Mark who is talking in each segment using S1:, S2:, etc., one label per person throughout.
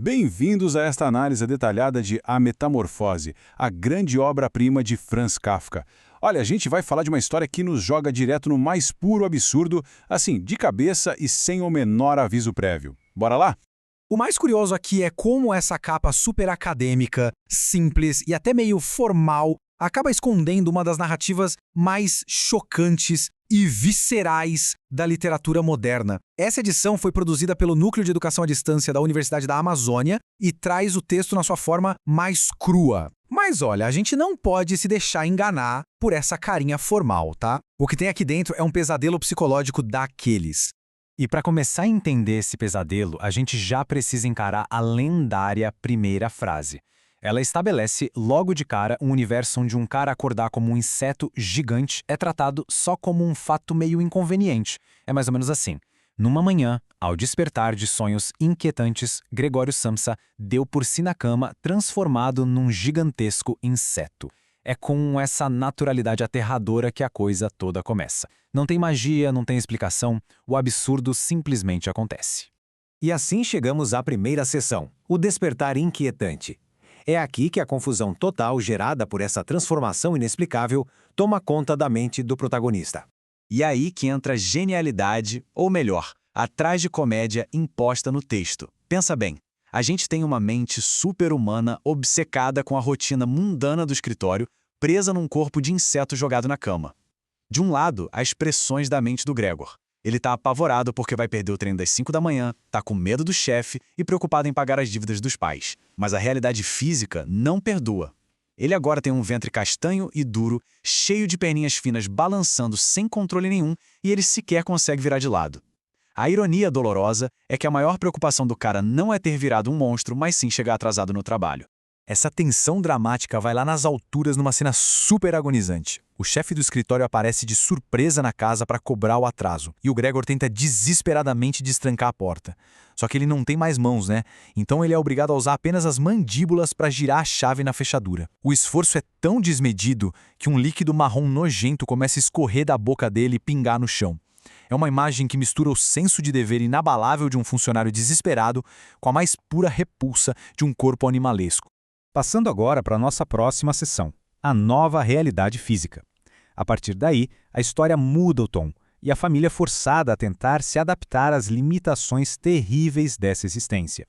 S1: Bem-vindos a esta análise detalhada de A Metamorfose, a grande obra-prima de Franz Kafka. Olha, a gente vai falar de uma história que nos joga direto no mais puro absurdo, assim, de cabeça e sem o menor aviso prévio. Bora lá?
S2: O mais curioso aqui é como essa capa super acadêmica, simples e até meio formal acaba escondendo uma das narrativas mais chocantes e viscerais da literatura moderna. Essa edição foi produzida pelo Núcleo de Educação à Distância da Universidade da Amazônia e traz o texto na sua forma mais crua. Mas olha, a gente não pode se deixar enganar por essa carinha formal, tá? O que tem aqui dentro é um pesadelo psicológico daqueles.
S3: E para começar a entender esse pesadelo, a gente já precisa encarar a lendária primeira frase. Ela estabelece logo de cara um universo onde um cara acordar como um inseto gigante é tratado só como um fato meio inconveniente. É mais ou menos assim. Numa manhã, ao despertar de sonhos inquietantes, Gregório Samsa deu por si na cama, transformado num gigantesco inseto. É com essa naturalidade aterradora que a coisa toda começa. Não tem magia, não tem explicação, o absurdo simplesmente acontece.
S4: E assim chegamos à primeira sessão, o despertar inquietante. É aqui que a confusão total gerada por essa transformação inexplicável toma conta da mente do protagonista.
S5: E aí que entra a genialidade, ou melhor, a tragicomédia imposta no texto. Pensa bem, a gente tem uma mente super-humana obcecada com a rotina mundana do escritório, presa num corpo de inseto jogado na cama. De um lado, as pressões da mente do Gregor. Ele tá apavorado porque vai perder o treino das 5 da manhã, tá com medo do chefe e preocupado em pagar as dívidas dos pais. Mas a realidade física não perdoa. Ele agora tem um ventre castanho e duro, cheio de perninhas finas balançando sem controle nenhum e ele sequer consegue virar de lado. A ironia dolorosa é que a maior preocupação do cara não é ter virado um monstro, mas sim chegar atrasado no trabalho.
S2: Essa tensão dramática vai lá nas alturas numa cena super agonizante. O chefe do escritório aparece de surpresa na casa para cobrar o atraso, e o Gregor tenta desesperadamente destrancar a porta. Só que ele não tem mais mãos, né? Então ele é obrigado a usar apenas as mandíbulas para girar a chave na fechadura. O esforço é tão desmedido que um líquido marrom nojento começa a escorrer da boca dele e pingar no chão. É uma imagem que mistura o senso de dever inabalável de um funcionário desesperado com a mais pura repulsa de um corpo animalesco.
S3: Passando agora para a nossa próxima sessão, a nova realidade física. A partir daí, a história muda o tom, e a família é forçada a tentar se adaptar às limitações terríveis dessa existência.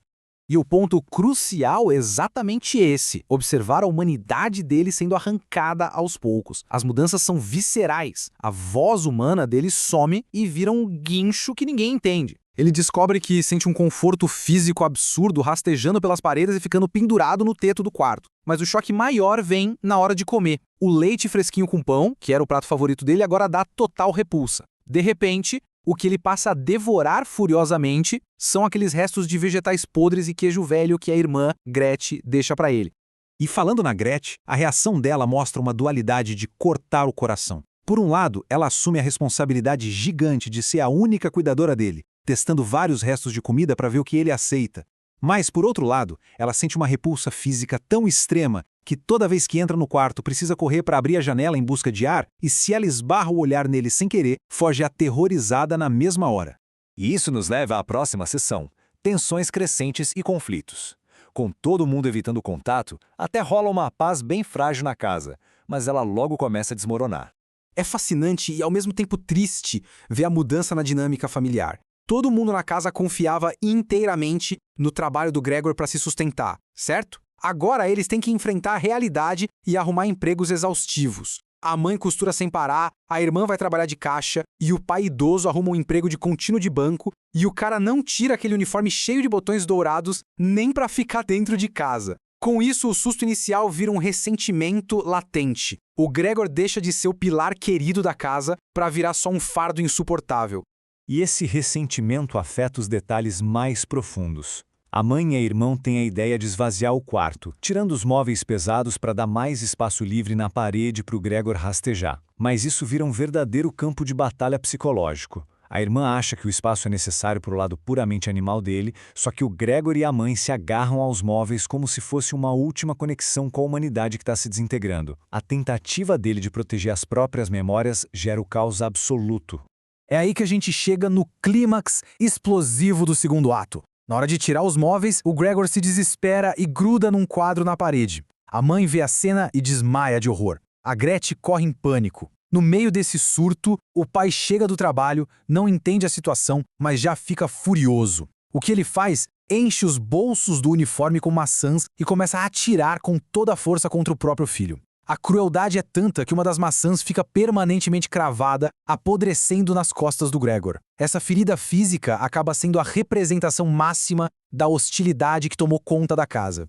S2: E o ponto crucial é exatamente esse, observar a humanidade dele sendo arrancada aos poucos. As mudanças são viscerais, a voz humana dele some e vira um guincho que ninguém entende. Ele descobre que sente um conforto físico absurdo rastejando pelas paredes e ficando pendurado no teto do quarto. Mas o choque maior vem na hora de comer. O leite fresquinho com pão, que era o prato favorito dele, agora dá total repulsa. De repente, o que ele passa a devorar furiosamente são aqueles restos de vegetais podres e queijo velho que a irmã, Gretchen, deixa para ele.
S4: E falando na Gretchen, a reação dela mostra uma dualidade de cortar o coração. Por um lado, ela assume a responsabilidade gigante de ser a única cuidadora dele, testando vários restos de comida para ver o que ele aceita. Mas, por outro lado, ela sente uma repulsa física tão extrema que toda vez que entra no quarto precisa correr para abrir a janela em busca de ar e se ela esbarra o olhar nele sem querer, foge aterrorizada na mesma hora. E isso nos leva à próxima sessão, tensões crescentes e conflitos. Com todo mundo evitando contato, até rola uma paz bem frágil na casa, mas ela logo começa a desmoronar.
S2: É fascinante e ao mesmo tempo triste ver a mudança na dinâmica familiar. Todo mundo na casa confiava inteiramente no trabalho do Gregor para se sustentar, certo? Agora eles têm que enfrentar a realidade e arrumar empregos exaustivos. A mãe costura sem parar, a irmã vai trabalhar de caixa e o pai idoso arruma um emprego de contínuo de banco e o cara não tira aquele uniforme cheio de botões dourados nem para ficar dentro de casa. Com isso, o susto inicial vira um ressentimento latente. O Gregor deixa de ser o pilar querido da casa para virar só um fardo insuportável.
S4: E esse ressentimento afeta os detalhes mais profundos. A mãe e a irmã têm a ideia de esvaziar o quarto, tirando os móveis pesados para dar mais espaço livre na parede para o Gregor rastejar. Mas isso vira um verdadeiro campo de batalha psicológico. A irmã acha que o espaço é necessário para o lado puramente animal dele, só que o Gregor e a mãe se agarram aos móveis como se fosse uma última conexão com a humanidade que está se desintegrando. A tentativa dele de proteger as próprias memórias gera o caos absoluto.
S2: É aí que a gente chega no clímax explosivo do segundo ato. Na hora de tirar os móveis, o Gregor se desespera e gruda num quadro na parede. A mãe vê a cena e desmaia de horror. A Gretchen corre em pânico. No meio desse surto, o pai chega do trabalho, não entende a situação, mas já fica furioso. O que ele faz? Enche os bolsos do uniforme com maçãs e começa a atirar com toda a força contra o próprio filho. A crueldade é tanta que uma das maçãs fica permanentemente cravada, apodrecendo nas costas do Gregor. Essa ferida física acaba sendo a representação máxima da hostilidade que tomou conta da casa.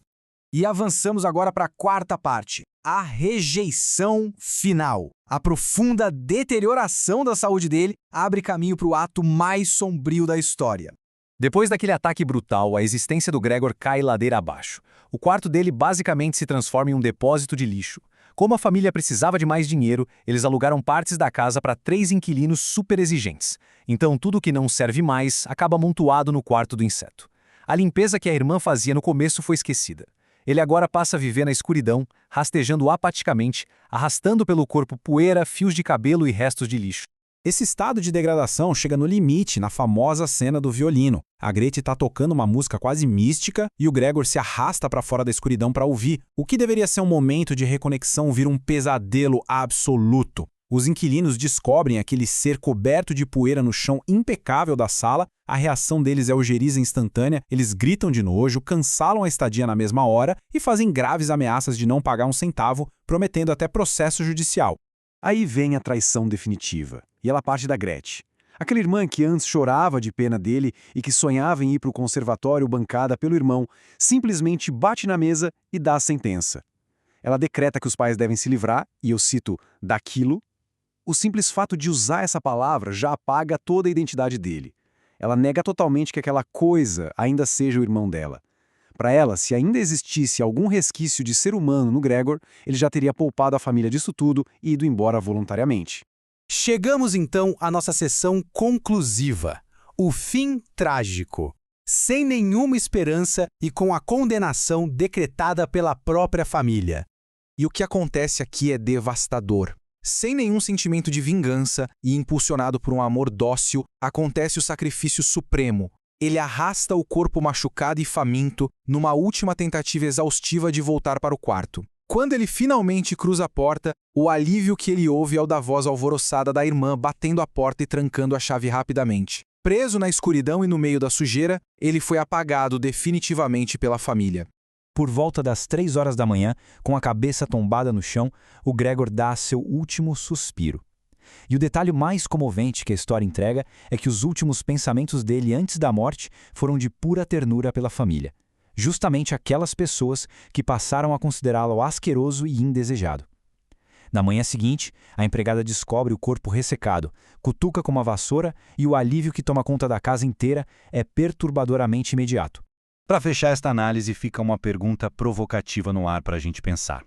S2: E avançamos agora para a quarta parte, a rejeição final. A profunda deterioração da saúde dele abre caminho para o ato mais sombrio da história.
S3: Depois daquele ataque brutal, a existência do Gregor cai ladeira abaixo. O quarto dele basicamente se transforma em um depósito de lixo. Como a família precisava de mais dinheiro, eles alugaram partes da casa para 3 inquilinos super exigentes. Então tudo que não serve mais acaba amontoado no quarto do inseto. A limpeza que a irmã fazia no começo foi esquecida. Ele agora passa a viver na escuridão, rastejando apaticamente, arrastando pelo corpo poeira, fios de cabelo e restos de lixo.
S4: Esse estado de degradação chega no limite na famosa cena do violino. A Gretchen está tocando uma música quase mística e o Gregor se arrasta para fora da escuridão para ouvir. O que deveria ser um momento de reconexão vira um pesadelo absoluto. Os inquilinos descobrem aquele ser coberto de poeira no chão impecável da sala. A reação deles é ojeriza instantânea, eles gritam de nojo, cancelam a estadia na mesma hora e fazem graves ameaças de não pagar um centavo, prometendo até processo judicial.
S5: Aí vem a traição definitiva, e ela parte da Gretchen. Aquela irmã que antes chorava de pena dele e que sonhava em ir para o conservatório bancada pelo irmão, simplesmente bate na mesa e dá a sentença. Ela decreta que os pais devem se livrar, e eu cito, daquilo. O simples fato de usar essa palavra já apaga toda a identidade dele. Ela nega totalmente que aquela coisa ainda seja o irmão dela. Para ela, se ainda existisse algum resquício de ser humano no Gregor, ele já teria poupado a família disso tudo e ido embora voluntariamente.
S2: Chegamos então à nossa sessão conclusiva, o fim trágico. Sem nenhuma esperança e com a condenação decretada pela própria família. E o que acontece aqui é devastador. Sem nenhum sentimento de vingança e impulsionado por um amor dócil, acontece o sacrifício supremo. Ele arrasta o corpo machucado e faminto numa última tentativa exaustiva de voltar para o quarto. Quando ele finalmente cruza a porta, o alívio que ele ouve é o da voz alvoroçada da irmã batendo a porta e trancando a chave rapidamente. Preso na escuridão e no meio da sujeira, ele foi apagado definitivamente pela família.
S3: Por volta das 3 horas da manhã, com a cabeça tombada no chão, o Gregor dá seu último suspiro. E o detalhe mais comovente que a história entrega é que os últimos pensamentos dele antes da morte foram de pura ternura pela família. Justamente aquelas pessoas que passaram a considerá-lo asqueroso e indesejado. Na manhã seguinte, a empregada descobre o corpo ressecado, cutuca com uma vassoura e o alívio que toma conta da casa inteira é perturbadoramente imediato.
S4: Para fechar esta análise, fica uma pergunta provocativa no ar para a gente pensar.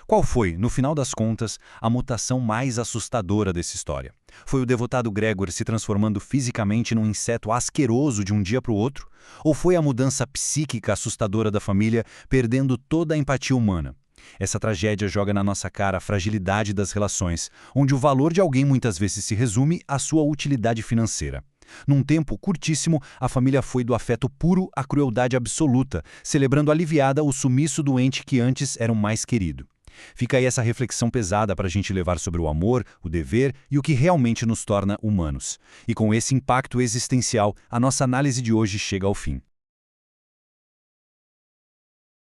S4: Qual foi, no final das contas, a mutação mais assustadora dessa história? Foi o devotado Gregor se transformando fisicamente num inseto asqueroso de um dia para o outro? Ou foi a mudança psíquica assustadora da família, perdendo toda a empatia humana? Essa tragédia joga na nossa cara a fragilidade das relações, onde o valor de alguém muitas vezes se resume à sua utilidade financeira. Num tempo curtíssimo, a família foi do afeto puro à crueldade absoluta, celebrando aliviada o sumiço do ente que antes era o mais querido. Fica aí essa reflexão pesada para a gente levar sobre o amor, o dever e o que realmente nos torna humanos. E com esse impacto existencial, a nossa análise de hoje chega ao fim.